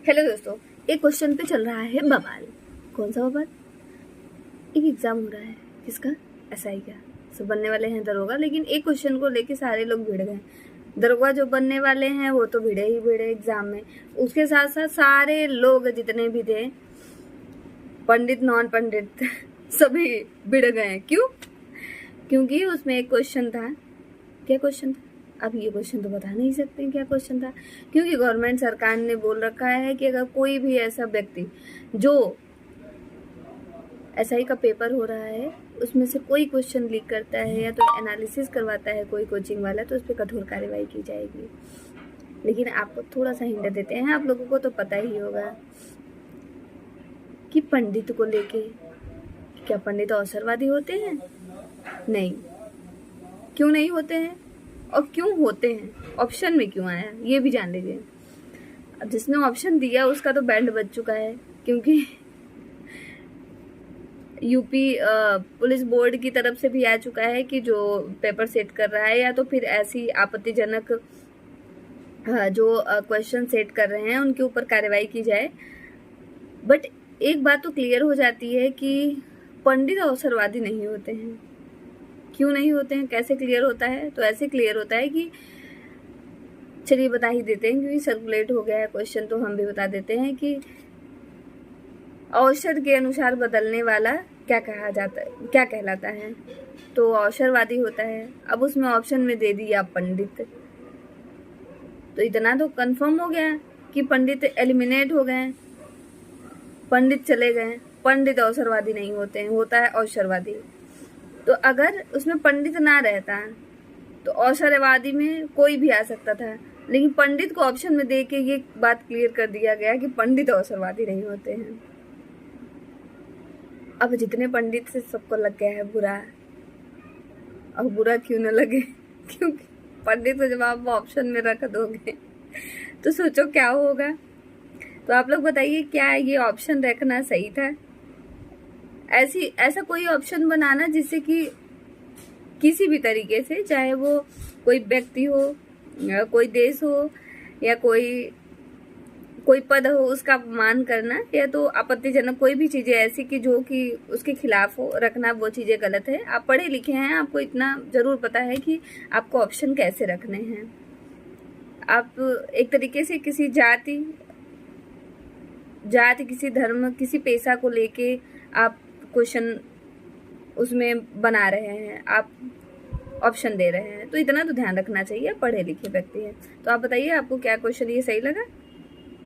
Hello दोस्तों, एक question पे चल रहा है बवाल। कौन सा बवाल? एक एग्जाम हो रहा है किसका? एसआई का। सब बनने वाले हैं दरोगा, लेकिन एक क्वेश्चन को लेके सारे लोग भिड़ गए। दरोगा जो बनने वाले हैं वो तो भिड़े ही भिड़े एग्जाम में, उसके साथ साथ सारे लोग जितने भी थे, पंडित नॉन पंडित सभी भिड़ गए। क्यों? क्योंकि उसमें एक क्वेश्चन था। क्या क्वेश्चन था? अब ये क्वेश्चन तो बता नहीं सकते क्या क्वेश्चन था, क्योंकि गवर्नमेंट सरकार ने बोल रखा है कि अगर कोई भी ऐसा व्यक्ति जो एसआई का पेपर हो रहा है उसमें से कोई क्वेश्चन लीक करता है या तो एनालिसिस करवाता है कोई कोचिंग वाला, तो उस पर कठोर कार्रवाई की जाएगी। लेकिन आपको थोड़ा सा हिंट देते हैं, आप लोगों को तो पता ही होगा कि पंडित को लेके, क्या पंडित अवसरवादी होते हैं? नहीं। क्यों नहीं होते हैं और क्यों होते हैं? ऑप्शन में क्यों आया ये भी जान लीजिए। अब जिसने ऑप्शन दिया उसका तो बैंड बज चुका है, क्योंकि यूपी पुलिस बोर्ड की तरफ से भी आ चुका है कि जो पेपर सेट कर रहा है या तो फिर ऐसी आपत्तिजनक जो क्वेश्चन सेट कर रहे हैं उनके ऊपर कार्रवाई की जाए। बट एक बात तो क्लियर हो जाती है कि पंडित अवसरवादी नहीं होते हैं। क्यों नहीं होते हैं, कैसे क्लियर होता है? तो ऐसे क्लियर होता है कि चलिए बता ही देते हैं, क्योंकि सर्कुलेट हो गया है क्वेश्चन, तो हम भी बता देते हैं कि औषध के अनुसार बदलने वाला क्या कहा जाता है, क्या कहलाता है? तो अवसरवादी होता है। अब उसमें ऑप्शन में दे दिया पंडित, तो इतना तो कंफर्म हो गया कि पंडित एलिमिनेट हो गए, पंडित चले गए। पंडित अवसरवादी नहीं होते हैं, होता है अवसरवादी। तो अगर उसमें पंडित ना रहता तो अवसरवादी में कोई भी आ सकता था, लेकिन पंडित को ऑप्शन में दे के ये बात क्लियर कर दिया गया कि पंडित अवसरवादी नहीं होते हैं। अब जितने पंडित से सबको लग गया है बुरा, अब बुरा क्यों न लगे क्योंकि पंडित को जब आप ऑप्शन में रख दोगे तो सोचो क्या होगा। तो आप लोग बताइए, क्या ये ऑप्शन रखना सही था? ऐसा कोई ऑप्शन बनाना जिससे कि किसी भी तरीके से, चाहे वो कोई व्यक्ति हो या कोई देश हो या कोई पद हो, उसका अपमान करना या तो आपत्तिजनक कोई भी चीजें ऐसी कि जो कि उसके खिलाफ हो रखना, वो चीजें गलत है। आप पढ़े लिखे हैं, आपको इतना जरूर पता है कि आपको ऑप्शन कैसे रखने हैं। आप एक तरीके से किसी जाति, किसी धर्म, किसी पेशा को लेके आप क्वेश्चन उसमें बना रहे हैं, आप ऑप्शन दे रहे हैं, तो इतना तो ध्यान रखना चाहिए। पढ़े लिखे व्यक्ति हैं। तो आप बताइए, आपको क्या क्वेश्चन ये सही लगा?